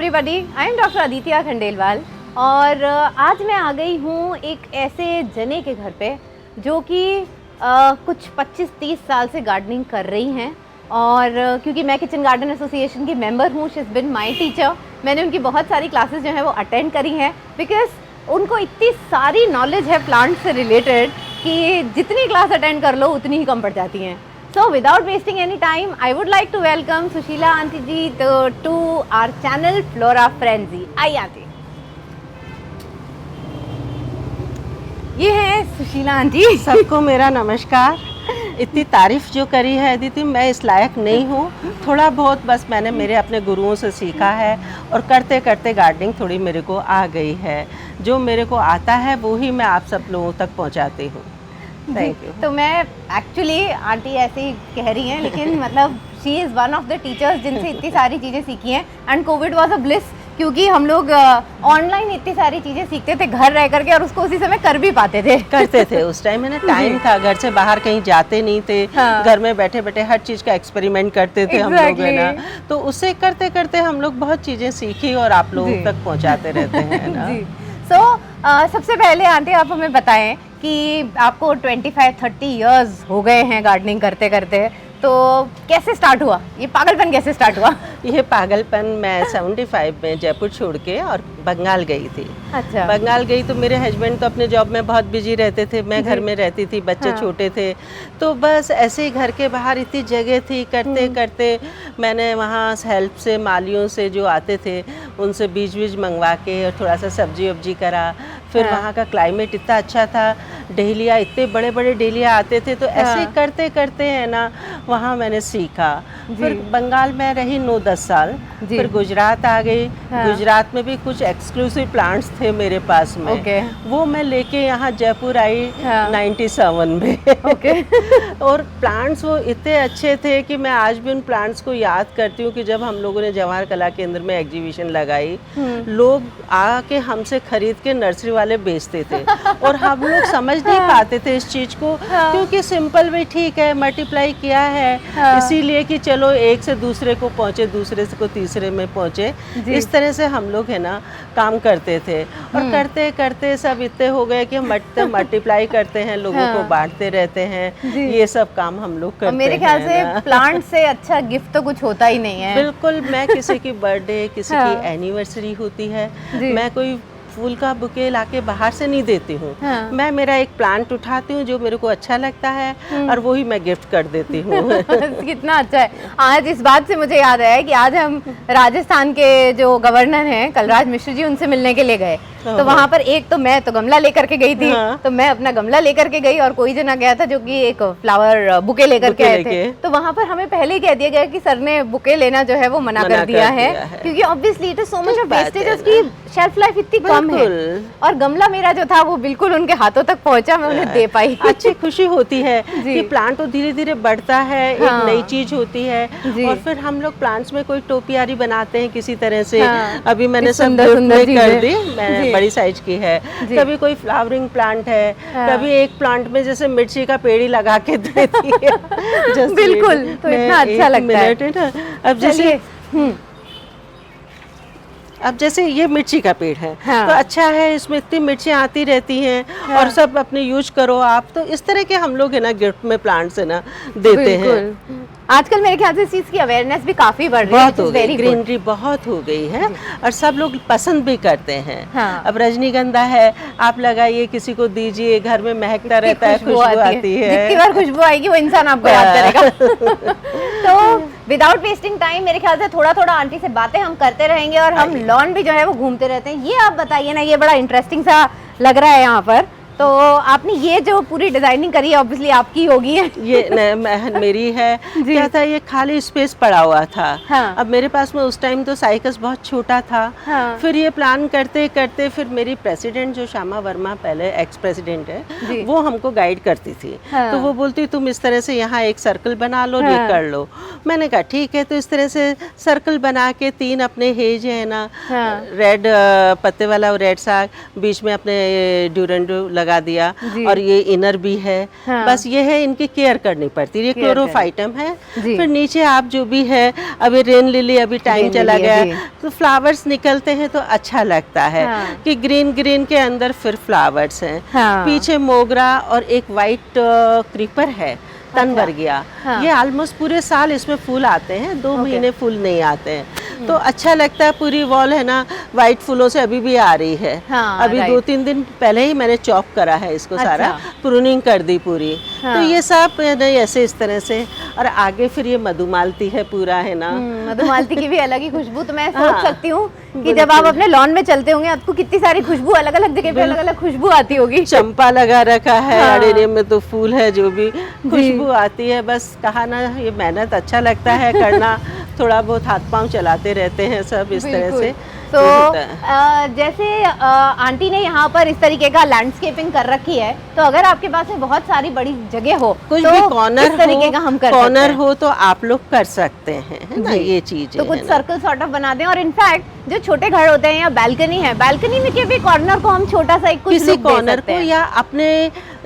Everybody, I am doctor Aditya Khandelwal और आज मैं आ गई हूँ एक ऐसे जने के घर पे जो कि कुछ 25-30 साल से गार्डनिंग कर रही हैं और क्योंकि मैं किचन गार्डन एसोसिएशन की मेंबर हूँ, she is been my teacher. मैंने उनकी बहुत सारी क्लासेस जो हैं वो अटेंड करी हैं बिकॉज उनको इतनी सारी नॉलेज है प्लांट से रिलेटेड कि जितनी क्लास अटेंड कर लो उतनी ही कम पड़ जाती हैं। So without wasting any time, I would like to welcome Sushila Aunty ji to our channel Flora Frenzy. आइए आंटी। ये है सुशीला आंटी। सबको मेरा नमस्कार। इतनी तारीफ जो करी है दीदी, मैं इस लायक नहीं हूँ। थोड़ा बहुत बस मैंने मेरे अपने गुरुओं से सीखा है और करते करते गार्डनिंग थोड़ी मेरे को आ गई है। जो मेरे को आता है वो ही मैं आप सब लोगों तक पहुँचाती हूँ। Thank you. तो मैं एक्चुअली आंटी ऐसे ही कह रही हैं लेकिन मतलब she is one of the teachers जिनसे इतनी सारी चीज़ें सीखी हैं and Covid was a bliss क्योंकि हम लोग ऑनलाइन इतनी सारी चीज़ें सीखते थे घर रह करके और उसको उसी समय कर भी पाते थे। करते थे उस टाइम में ना, टाइम था, घर से बाहर कहीं जाते नहीं थे। हाँ। घर में बैठे बैठे हर चीज़ का एक्सपेरिमेंट करते थे हम लोग, है ना। तो उससे करते करते हम लोग बहुत चीज़ें सीखी और आप लोगों तक पहुँचाते रहते हैं ना। सबसे पहले आंटी आप हमें बताएं कि आपको 25-30 इयर्स हो गए हैं गार्डनिंग करते करते, तो कैसे स्टार्ट हुआ ये पागलपन, कैसे स्टार्ट हुआ? ये पागलपन मैं 75 में जयपुर छोड़ के और बंगाल गई थी। अच्छा। बंगाल गई तो मेरे हस्बैंड तो अपने जॉब में बहुत बिजी रहते थे, मैं घर में रहती थी, बच्चे छोटे थे, तो बस ऐसे ही घर के बाहर इतनी जगह थी, करते करते मैंने वहाँ हेल्प से मालियों से जो आते थे उनसे बीज मंगवा के और थोड़ा सा सब्जी वब्जी करा। फिर वहाँ का क्लाइमेट इतना अच्छा था, डेलिया इतने बड़े बड़े डेलिया आते थे, तो ऐसे करते करते है ना वहाँ मैंने सीखा। फिर बंगाल में रही 9-10 साल, फिर गुजरात आ गई। गुजरात में भी कुछ एक्सक्लूसिव प्लांट्स थे मेरे पास में, वो मैं लेके यहाँ जयपुर आई 97 में। और प्लांट्स वो इतने अच्छे थे कि मैं आज भी उन प्लांट्स को याद करती हूँ कि जब हम लोगों ने जवाहर कला केंद्र में एग्जीबिशन लगाई, लोग आके हमसे खरीद के नर्सरी वाले बेचते थे और हम लोग समझ नहीं पाते थे इस चीज को, क्योंकि सिंपल भी ठीक है, मल्टीप्लाई किया है इसीलिए कि चलो एक से दूसरे को पहुंचे, दूसरे से को तीसरे में पहुंचे, इस तरह से हम लोग है ना काम करते थे। और करते करते सब इतने हो गए कि हम मल्टीप्लाई करते हैं, लोगों को बांटते रहते हैं, ये सब काम हम लोग करते हैं। मेरे ख्याल से प्लांट से अच्छा गिफ्ट तो कुछ होता ही नहीं है। बिल्कुल। मैं किसी की बर्थडे, किसी की एनिवर्सरी होती है, मैं कोई फूल का बुके लाके बाहर से नहीं देती हूँ। मैं मेरा एक प्लांट उठाती हूँ जो मेरे को अच्छा लगता है और वही मैं गिफ्ट कर देती हूँ। कितना अच्छा है। आज इस बात से मुझे याद आया कि आज हम राजस्थान के जो गवर्नर हैं कलराज मिश्र जी, उनसे मिलने के लिए गए, तो वहाँ पर एक तो मैं तो गमला लेकर के गई थी, तो मैं अपना गमला लेकर के गई और कोई जना गया था जो कि एक फ्लावर बुके लेकर के आए थे। तो वहाँ पर हमें पहले ही कह दिया गया कि सर ने बुके लेना जो है वो मना कर दिया है क्योंकि obviously it is so much of wastage, उसकी शेल्फ लाइफ इतनी कम है। और गमला मेरा जो था वो बिल्कुल उनके हाथों तक पहुंचा, मैं उन्हें दे पाई। अच्छी खुशी होती है कि प्लांट तो धीरे धीरे बढ़ता है, एक नई चीज होती है। और फिर हम लोग प्लांट्स में कोई टोपियारी बनाते हैं किसी तरह से। अभी मैंने सुंदर कर दी, मैंने बड़ी साइज की है। कभी कोई फ्लावरिंग प्लांट है, कभी एक प्लांट में जैसे मिर्ची का पेड़ ही लगा के देती है। बिल्कुल, तो इतना अच्छा लगता है। अब जैसे ये मिर्ची का पेड़ है, तो अच्छा है, इसमें इतनी मिर्चियाँ आती रहती हैं और सब अपने यूज करो आप, तो इस तरह के हम लोग है ना गिफ्ट में प्लांट्स है ना देते हैं। आजकल मेरे ख्याल से इस चीज़ की अवेयरनेस भी काफी बढ़ रही है, ग्रीनरी बहुत हो गई है और सब लोग पसंद भी करते हैं। अब रजनीगंधा है, आप लगाइए, किसी को दीजिए, घर में महकता रहता है, खुशबू आती है। जितनी बार खुशबू आएगी वो इंसान आपको याद करेगा। तो विदाउट वेस्टिंग टाइम मेरे ख्याल से थोड़ा थोड़ा आंटी से बातें हम करते रहेंगे और हम लॉन भी जो है वो घूमते रहते हैं। ये आप बताइए ना, ये बड़ा इंटरेस्टिंग सा लग रहा है यहाँ पर, तो आपने ये जो पूरी डिजाइनिंग करी है ऑब्वियसली आपकी होगी है। ये मेरी है। क्या था, ये खाली स्पेस पड़ा हुआ था। अब मेरे पास में उस टाइम तो साइकस बहुत छोटा था। फिर ये प्लान करते करते फिर मेरी प्रेसिडेंट जो श्यामा वर्मा, पहले एक्स प्रेसिडेंट है, वो हमको गाइड करती थी। तो वो बोलती तुम इस तरह से यहाँ एक सर्कल बना लो, ये कर लो। मैंने कहा ठीक है, तो इस तरह से सर्कल बना के 3 अपने हेज है ना, रेड पत्ते वाला रेड साग, बीच में अपने ड्यूरेंडो लगा लगा दिया जी। और ये इनर भी है। हाँ। बस ये है, इनकी केयर करनी पड़ती है। ये केयर क्लोरोफाइटम है। जी। फिर नीचे आप जो भी है, अभी रेन लिली अभी टाइम रेन चला लिली गया अभी। तो फ्लावर्स निकलते हैं तो अच्छा लगता है हाँ। कि ग्रीन ग्रीन के अंदर फिर फ्लावर्स हैं। हाँ। पीछे मोगरा और एक वाइट क्रीपर है, तनवर्गिया। हाँ। ये ऑलमोस्ट पूरे साल इसमें फूल आते हैं, 2 ओके। महीने फूल नहीं आते हैं। तो अच्छा लगता है। पूरी वॉल है ना वाइट फूलों से अभी भी आ रही है। हाँ, अभी राइट। 2-3 दिन पहले ही मैंने चॉप करा है इसको, सारा अच्छा। प्रूनिंग कर दी पूरी। हाँ। तो ये सब नहीं ऐसे इस तरह से। और आगे फिर ये मधुमालती है पूरा, है ना। मधुमालती की भी अलग ही खुशबू। तो मैं सोच हाँ, सकती हूँ कि जब आप अपने लॉन में चलते होंगे आपको कितनी सारी खुशबू अलग अलग जगह पे अलग अलग खुशबू आती होगी। चंपा लगा रखा है, हाँ। अडेनियम में तो फूल है, जो भी खुशबू आती है। बस कहा ना, ये मेहनत अच्छा लगता है करना। थोड़ा बहुत हाथ पांव चलाते रहते हैं सब इस तरह से। तो होता है। जैसे आंटी ने यहाँ पर इस तरीके का लैंडस्केपिंग कर रखी है, तो अगर आपके पास में बहुत सारी बड़ी जगह हो, कुछ तो भी कॉर्नर इस तरीके का हम कर सकते कॉर्नर हैं। हो तो आप लोग कर सकते हैं, है ना। जी। ये चीज तो कुछ सर्कल सॉर्ट ऑफ बना दें। और इनफैक्ट जो छोटे घर होते हैं या बालकनी है, बालकनी में के भी कॉर्नर को हम छोटा सा एक कुछ किसी look दे कॉर्नर सकते को, हैं। या अपने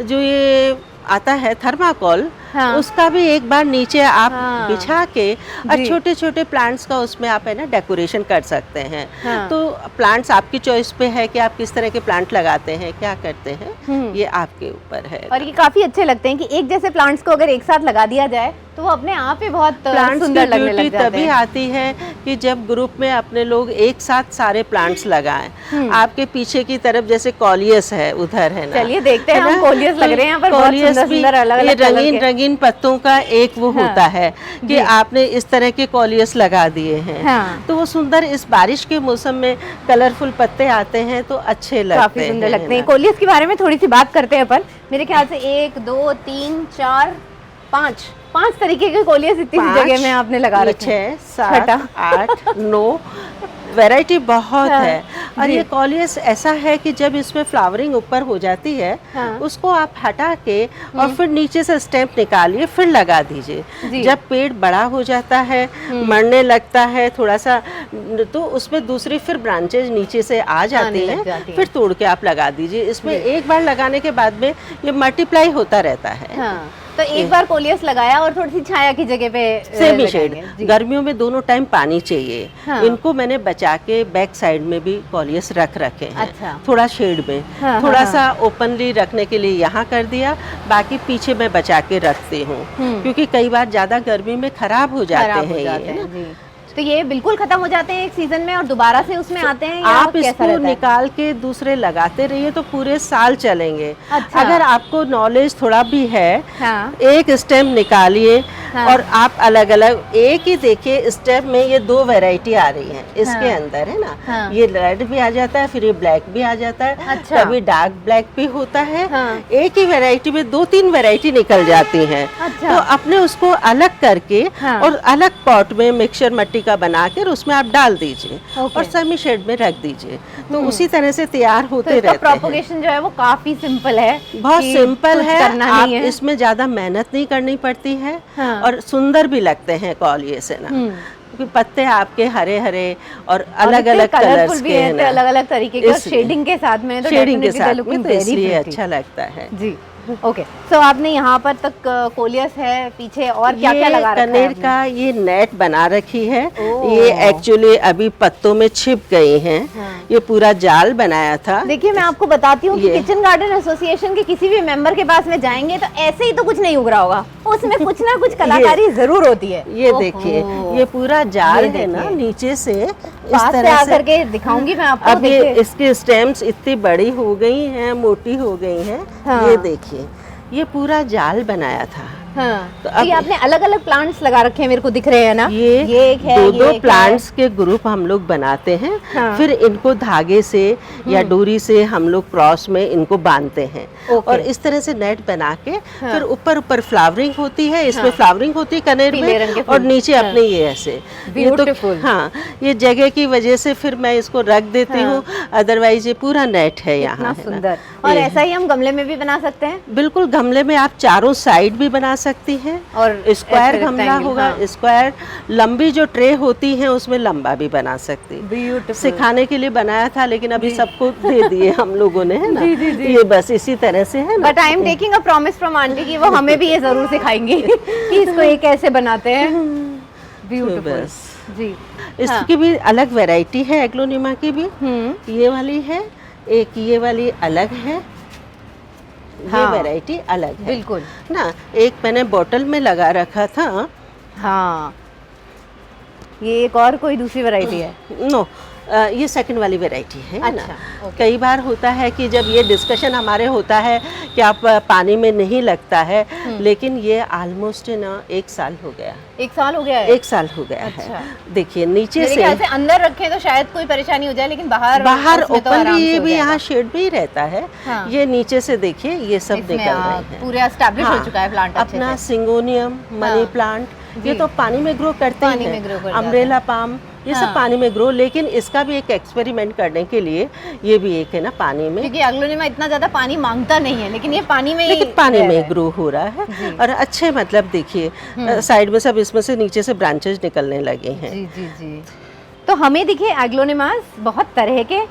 जो ये आता है थर्माकोल, हाँ। उसका भी एक बार नीचे आप हाँ। बिछा के और जी। छोटे छोटे प्लांट्स का उसमें आप है ना डेकोरेशन कर सकते हैं। हाँ। तो प्लांट्स आपकी चॉइस पे है कि आप किस तरह के प्लांट लगाते हैं, क्या करते हैं, ये आपके ऊपर है। और ये काफी अच्छे लगते हैं कि एक जैसे प्लांट्स को अगर एक साथ लगा दिया जाए तो वो अपने आप ही बहुत प्लांट्स की सुंदर लगने ब्यूटी लग जाते तभी हैं। आती है कि जब ग्रुप में अपने लोग एक साथ सारे प्लांट्स लगाएं। आपके पीछे की तरफ जैसे कॉलियस है, उधर है ना। चलिए देखते हैं, है हम ना? कॉलियस लग रहे हैं यहाँ पर, बहुत कॉलियस सुंदर भी सुंदर अलग ये अलग कलर रंगीन के। रंगीन पत्तों का एक वो हाँ। होता है कि जी। आपने इस तरह के कॉलियस लगा दिए हैं। हाँ। तो वो सुंदर, इस बारिश के मौसम में कलरफुल पत्ते आते हैं तो अच्छे लगते हैं। काफी सुंदर लगते हैं। ना। कोलियस के बारे में थोड़ी सी बात करते हैं अपन। मेरे ख्याल से 1 2 3 4 5 तरीके के कोलियस इतनी सी जगह में आपने लगा रखे हैं। 6 7 छठा। 8 9 वैरायटी बहुत हाँ, है। और जी। ये कॉलियस ऐसा है कि जब इसमें फ्लावरिंग ऊपर हो जाती है, हाँ। उसको आप हटा के और फिर नीचे से स्टेम्प निकालिए, फिर लगा जी। दीजिए। जब पेड़ बड़ा हो जाता है, मरने लगता है थोड़ा सा, तो उसमें दूसरी फिर ब्रांचेज नीचे से आ जाती लग जाती हैं, हैं। फिर तोड़ के आप लगा दीजिए। इसमें एक बार लगाने के बाद में ये मल्टीप्लाई होता रहता है। हाँ, तो एक बार कोलियस लगाया और थोड़ी सी छाया की जगह पे सेमी शेड। लगाएंगे। जी। गर्मियों में दोनों टाइम पानी चाहिए। हाँ। इनको मैंने बचा के बैक साइड में भी कॉलियस रख रखे हैं। अच्छा। थोड़ा शेड में, हाँ, थोड़ा हाँ, सा ओपनली रखने के लिए यहाँ कर दिया, बाकी पीछे मैं बचा के रखती हूँ। क्योंकि कई बार ज्यादा गर्मी में खराब हो जाते खराब हो हैं जाते ये, हैं। जी। तो ये बिल्कुल खत्म हो जाते हैं एक सीजन में और दोबारा से उसमें आते हैं, या आप कैसा इसको रहता है? निकाल के दूसरे लगाते रहिए तो पूरे साल चलेंगे। अच्छा। अगर आपको नॉलेज थोड़ा भी है, हाँ। एक स्टेम निकालिए। हाँ। और आप अलग अलग एक ही देखिए स्टेप में ये 2 वैरायटी आ रही हैं इसके हाँ। अंदर, है ना। हाँ। ये रेड भी आ जाता है, फिर ये ब्लैक भी आ जाता है। अच्छा। कभी डार्क ब्लैक भी होता है। हाँ। एक ही वैरायटी में 2-3 वैरायटी निकल जाती हैं। अच्छा। तो अपने उसको अलग करके हाँ। और अलग पॉट में मिक्सचर मट्टी का बनाकर उसमें आप डाल दीजिए ओके। और सेमी शेड में रख दीजिए। तो उसी तरह से तैयार तो होते इसका रहते हैं। प्रोपगेशन जो है वो काफी सिंपल है। बहुत कि सिंपल कुछ है। करना आप नहीं है। इसमें ज्यादा मेहनत नहीं करनी पड़ती है। हाँ। और सुंदर भी लगते हैं कॉलिये से ना, क्योंकि पत्ते आपके हरे हरे और अलग अलग कलर्स भी के हैं हैं, अलग अलग तरीके के, इसलिए। शेडिंग के साथ में, तो शेडिंग के definitely they're साथ में looking तो very इसलिए pretty। अच्छा लगता है। जी। ओके, सो आपने यहाँ पर तक कोलियस है, पीछे और क्या क्या लगा रखा है कनेर आपने? का ये नेट बना रखी है। ओह। ये एक्चुअली अभी पत्तों में छिप गई हैं। हाँ। ये पूरा जाल बनाया था। देखिए, मैं आपको बताती हूँ कि ये। किचन गार्डन एसोसिएशन के किसी भी मेंबर के पास में जाएंगे तो ऐसे ही तो कुछ नहीं उग रहा होगा, उसमें कुछ ना कुछ कलाकारी जरूर होती है। ये देखिए, ये पूरा जाल ये है ना, देखिए। नीचे से इस पास से तरह आकर के दिखाऊंगी मैं आपको। अब ये देखिए। इसकी स्टेम्स इतनी बड़ी हो गई हैं, मोटी हो गई हैं। हाँ। ये देखिए, ये पूरा जाल बनाया था। हाँ, तो तो ये अब- आपने अलग अलग प्लांट्स लगा रखे हैं, मेरे को दिख रहे हैं ना। ये एक है, ये दो एक है। प्लांट्स के ग्रुप हम लोग बनाते हैं। हाँ। फिर इनको धागे से या डोरी से हम लोग क्रॉस में इनको बांधते हैं। ओके। और इस तरह से नेट बना के फिर ऊपर ऊपर फ्लावरिंग होती है, इसमें हाँ। फ्लावरिंग होती है कनेर पीले रंग के में, फूल। और नीचे हाँ। अपने ये ऐसे। ये तो Beautiful। हाँ, ये जगह की वजह से फिर मैं इसको रख देती हाँ। हूँ, अदरवाइज ये पूरा नेट है यहाँ, इतना है ना। सुंदर। और ये- ऐसा ही हम गमले में भी बना सकते हैं। बिल्कुल, गमले में आप चारों साइड भी बना सकती हैं और स्क्वायर ऐसे गमला rectangle, होगा, हाँ। स्क्वायर लंबी जो ट्रे होती है उसमें लंबा भी बना सकती। ब्यूटीफुल। सिखाने के लिए बनाया था लेकिन अभी सबको दे दिए हम लोगों ने, है ना। जी, जी, जी। ये बस इसी तरह से है ना। But I am taking a promise from aunty कि वो हमें भी ये जरूर सिखाएंगी कि इसको ये कैसे बनाते हैं। ब्यूटीफुल बस जी। इसकी भी अलग वैरायटी है, एग्लोनिमा की भी। ये वाली है, एक ये वाली अलग है, ये हाँ। वैरायटी अलग है बिल्कुल। ना। एक मैंने बोतल में लगा रखा था। हाँ, ये एक और कोई दूसरी वैरायटी है। नो, ये सेकंड वाली वैरायटी है ना। अच्छा, ओके। कई बार होता है कि जब ये डिस्कशन हमारे होता है कि आप पानी में नहीं लगता है, लेकिन ये ऑलमोस्ट ना 1 साल हो गया। 1 साल हो गया है। 1 साल हो गया अच्छा। है। देखिए नीचे मेरे से ख्याल से अंदर रखें तो शायद कोई परेशानी हो जाए, लेकिन बाहर बाहर उसमें तो ओपन आराम भी, से ये हो भी जाएगा। यहाँ शेड भी रहता है। हाँ। ये नीचे से देखिए ये सब इसमें निकल रहे हैं। पूरा एस्टैब्लिश हो हाँ, चुका है प्लांट अच्छे अपना से। सिंगोनियम, मनी हाँ। प्लांट, ये जी। तो पानी में ग्रो करते पानी हैं। में grow कर जाते अम्ब्रेला पाम, ये सब हाँ। पानी में ग्रो, लेकिन इसका भी एक एक्सपेरिमेंट करने के लिए ये भी एक है ना पानी में, क्योंकि एग्लोनिमा इतना ज्यादा पानी मांगता नहीं है, लेकिन ये पानी में ही लेकिन पानी रह रहा में है। ग्रो हो रहा है। जी। और अच्छे मतलब देखिए साइड में सब इसमें से नीचे से ब्रांचेस निकलने लगे हैं। जी जी जी। तो हमें दिखे एग्लोनिमास बहुत तरह के।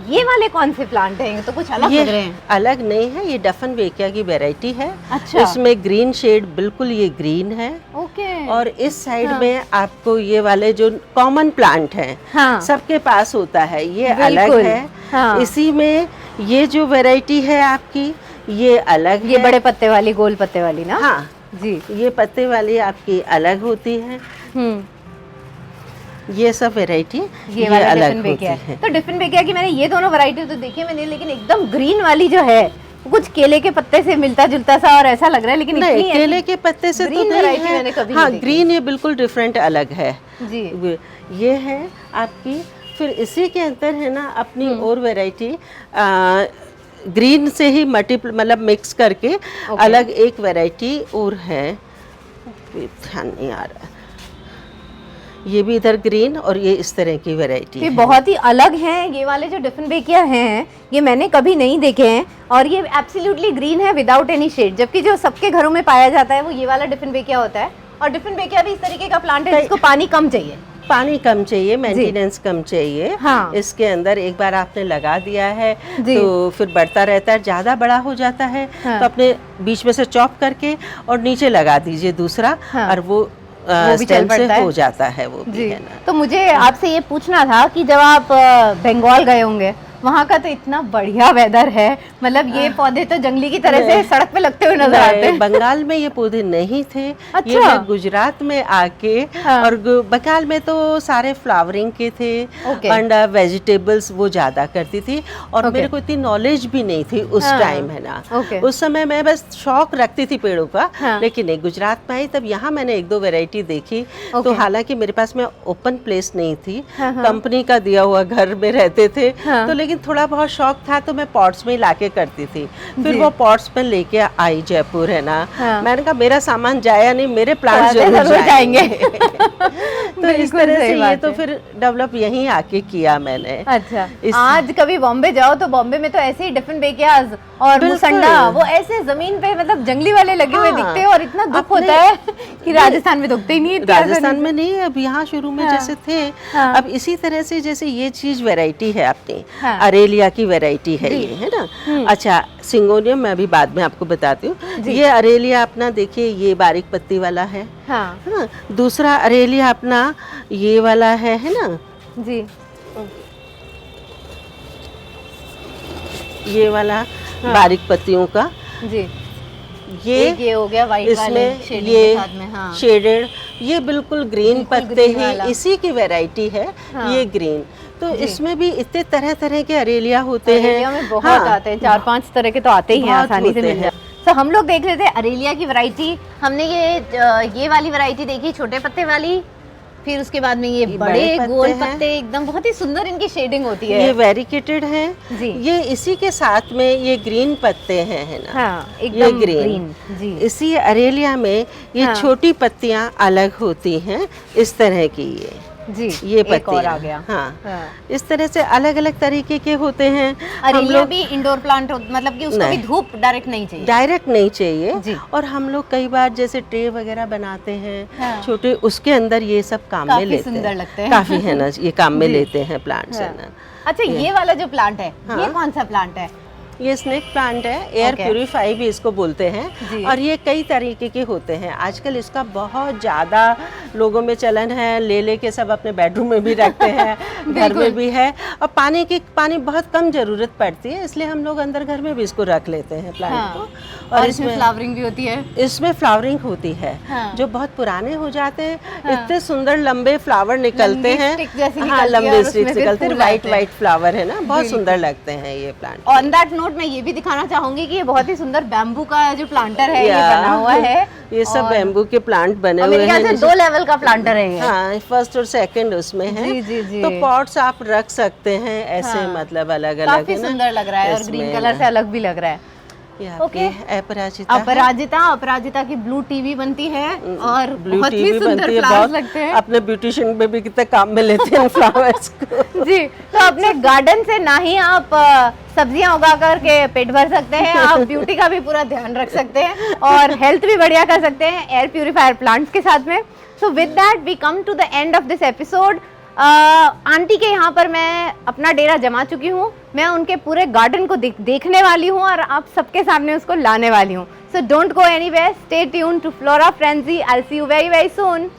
ये वाले कौन से प्लांट हैं? ये तो कुछ अलग ये लग रहे हैं। अलग नहीं है, ये डफन वेकिया की वैरायटी है। अच्छा। इसमें ग्रीन शेड, बिल्कुल ये ग्रीन है। ओके। और इस साइड में आपको ये वाले जो कॉमन प्लांट हैं, हाँ। सबके पास होता है, ये अलग बिल्कुल। है। हाँ। इसी में ये जो वैरायटी है आपकी, ये अलग ये है। बड़े पत्ते वाली, गोल पत्ते वाली ना? हाँ जी। ये पत्ते वाली आपकी अलग होती है। ये सब वैरायटी ये वाला अलग डिफन होती बेकिया है। तो डिफन बेकिया की मैंने ये दोनों वैरायटी तो देखी है मैंने, लेकिन एकदम ग्रीन वाली जो है वो कुछ केले के पत्ते से मिलता जुलता सा और ऐसा लग रहा है, लेकिन नहीं, इतनी केले के पत्ते से तो green नहीं variety है। मैंने कभी हाँ, नहीं देखी। ग्रीन ये बिल्कुल डिफरेंट अलग है। जी। ये है आपकी। फिर इसी के अंदर है ना अपनी और वैरायटी, ग्रीन से ही मतलब मिक्स करके अलग एक वैरायटी और है, ध्यान नहीं आ रहा। ये भी इधर ग्रीन और ये इस तरह की वैरायटी ये है। बहुत ही अलग हैं। ये वाले जो डिफन बेकिया हैं ये मैंने कभी नहीं देखे हैं, और ये एब्सोल्युटली ग्रीन है विदाउट एनी शेड, जबकि जो सबके घरों में पाया जाता है वो ये वाला डिफन बेकिया होता है। और डिफन बेकिया भी इस तरीके का प्लांट है जिसको पानी कम चाहिए। पानी कम चाहिए, मेंटेनेंस कम चाहिए। हाँ। इसके अंदर एक बार आपने लगा दिया है जी। तो फिर बढ़ता रहता है, ज़्यादा बड़ा हो जाता है। हाँ। तो अपने बीच में से चॉप करके और नीचे लगा दीजिए दूसरा। हाँ। और वो भी चल स्टेम से पड़ता है। हो जाता है वो भी, जी। है ना। तो मुझे आपसे ये पूछना था कि जब आप बंगाल गए होंगे, वहाँ का तो इतना बढ़िया वेदर है, मतलब ये पौधे तो जंगली की तरह से सड़क पे लगते हुए नजर आते नहीं, हैं। बंगाल में ये पौधे नहीं थे। अच्छा। ये मैं गुजरात में आके हाँ। और बंगाल में तो सारे फ्लावरिंग के थे ओके। एंड वेजिटेबल्स वो ज़्यादा करती थी, और ओके। मेरे को इतनी नॉलेज भी नहीं थी उस हाँ। टाइम, है ना। ओके। उस समय मैं बस शौक रखती थी पेड़ों का। हाँ। लेकिन नहीं, गुजरात में आई तब यहाँ मैंने 1-2 वैरायटी देखी। तो ओके। हालांकि मेरे पास में ओपन प्लेस नहीं थी, हाँ, हाँ। कंपनी का दिया हुआ घर में रहते थे। हाँ। तो लेकिन थोड़ा बहुत शौक था तो मैं पॉट्स में लाके करती थी। फिर जी। वो पॉट्स में लेके आई जयपुर, है ना। हाँ। मैंने कहा मेरा सामान जाया नहीं, मेरे प्लांट पौधे जरूर जरूर जाएंगे। जाएंगे। तो इस बिल्कुल तरह सही से ये बात तो है। फिर डेवलप यहीं आके किया मैंने। अच्छा। इस- आज कभी बॉम्बे जाओ तो बॉम्बे में तो ऐसे ही डिफन बेकियाज और बिल्कुल। मुसंडा वो ऐसे जमीन पे मतलब जंगली वाले लगे हुए हाँ। दिखते हैं, और इतना दुख अपने- होता है कि राजस्थान में दुखते ही नहीं है इतनी राजस्थान आसानी में नहीं, अब यहाँ शुरू में हाँ। जैसे थे। हाँ। अब इसी तरह से जैसे ये चीज वैरायटी है अपनी, हाँ। अरेलिया की वैरायटी है जी। ये, है ना। अच्छा, सिंगोनियम मैं अभी बाद में आपको बताती हूँ। जी। ये अरेलिया अपना देखिए, ये बारीक पत्ती वाला है हाँ ना। दूसरा अरेलिया अपना ये वाला है ना। जी। ये वाला बारीक पत्तियों का, जी। ये एक ये हो गया व्हाइट वाले इसमें शेडिंग ये के साथ में। हाँ। शेडेड, ये बिल्कुल ग्रीन बिल्कुल पत्ते green वाला। हैं, इसी की वैरायटी है। हाँ। ये ग्रीन, तो जी। इसमें भी इतने तरह तरह के अरेलिया होते हैं। अरेलिया में बहुत हाँ, आते हैं, 4-5 तरह के तो आते ही हैं, बहुत आसानी से होते मिल हैं। जाते। तो हम लोग देख रहे थे अरेलिया की वैरायटी, हमने ये वाली वैरायटी देखी छोटे पत्ते वाली, फिर उसके बाद में ये बड़े बड़े पत्ते गोल हैं। पत्ते, एकदम बहुत ही सुंदर इनकी शेडिंग होती है। ये वेरिकेटेड है। जी। ये इसी के साथ में ये ग्रीन पत्ते हैं, है ना। हाँ, ये एकदम ग्रीन। जी। इसी अरेलिया में ये हाँ। छोटी पत्तियां अलग होती हैं, इस तरह की। ये जी, ये एक और पत्तियां आ गया। हाँ, हाँ। इस तरह से अलग अलग तरीके के होते हैं। और हम ये लोग भी इंडोर प्लांट मतलब कि उसको भी नहीं। धूप डायरेक्ट नहीं चाहिए। डायरेक्ट नहीं चाहिए। जी। और हम लोग कई बार जैसे ट्रे वगैरह बनाते हैं हाँ। छोटे, उसके अंदर ये सब काम में काफी लेते सुंदर हैं। लगते हैं। काफी है ना, ये काम में जी। लेते हैं प्लांट्स है हाँ। ना। अच्छा, ये वाला जो प्लांट है, ये हाँ। कौन सा प्लांट है? ये स्नेक प्लांट है, एयर Okay. प्यूरीफाई भी इसको बोलते जी। हैं। और ये कई तरीके के होते हैं। आजकल इसका बहुत ज़्यादा लोगों में चलन है, ले लेके सब अपने बेडरूम में भी रखते हैं, घर बिल्कुल। में भी है। और पानी बहुत कम ज़रूरत पड़ती है, इसलिए हम लोग अंदर घर में भी इसको रख लेते हैं प्लांट हाँ। को। और इसमें फ्लावरिंग भी होती है। इसमें फ्लावरिंग होती है। हाँ। जो बहुत पुराने हो जाते हैं, हाँ। इतने सुंदर लंबे फ्लावर निकलते लंबी हैं। stick जैसी निकलती हाँ, है लंबे और उसमें स्टिक्स फिर निकलते हैं, फूल वाइट आते हैं। वाइट फ्लावर है ना, बहुत बिल्कुल। सुंदर लगते हैं ये प्लांट। ऑन दैट नोट मैं ये भी दिखाना चाहूंगी कि ये बहुत ही सुंदर बैम्बू का जो प्लांटर है ये या, बना हुआ है। ये सब और- बैम्बू के प्लांट बने और हुए मेरे ख्याल से हैं। 2 लेवल का प्लांटर है ये। हाँ, फर्स्ट और सेकंड उसमें है। जी, जी, जी। तो पॉट्स आप रख सकते हैं ऐसे, हाँ। मतलब अलग अलग काफी सुंदर लग रहा है और ग्रीन कलर से अलग भी लग रहा है। ओके। अपराजिता है। अपराजिता की ब्लू टी भी बनती है और ब्लू बहुत टी ही भी सुंदर बनती है, फ्लावर्स बहुत लगते हैं। अपने ब्यूटिशियन में भी कितने काम में लेते हैं फ्लावर्स को। जी, तो अपने गार्डन से ना ही आप सब्जियां उगा करके पेट भर सकते हैं, आप ब्यूटी का भी पूरा ध्यान रख सकते हैं और हेल्थ भी बढ़िया कर सकते हैं एयर प्यूरिफायर प्लांट्स के साथ में। So with that we come to the end of this episode. Aunty के यहाँ पर मैं अपना डेरा जमा चुकी हूँ। मैं उनके पूरे गार्डन को देखने वाली हूँ और आप सबके सामने उसको लाने वाली हूँ। So don't go anywhere, stay tuned to Flora Frenzy. I will see you very very soon.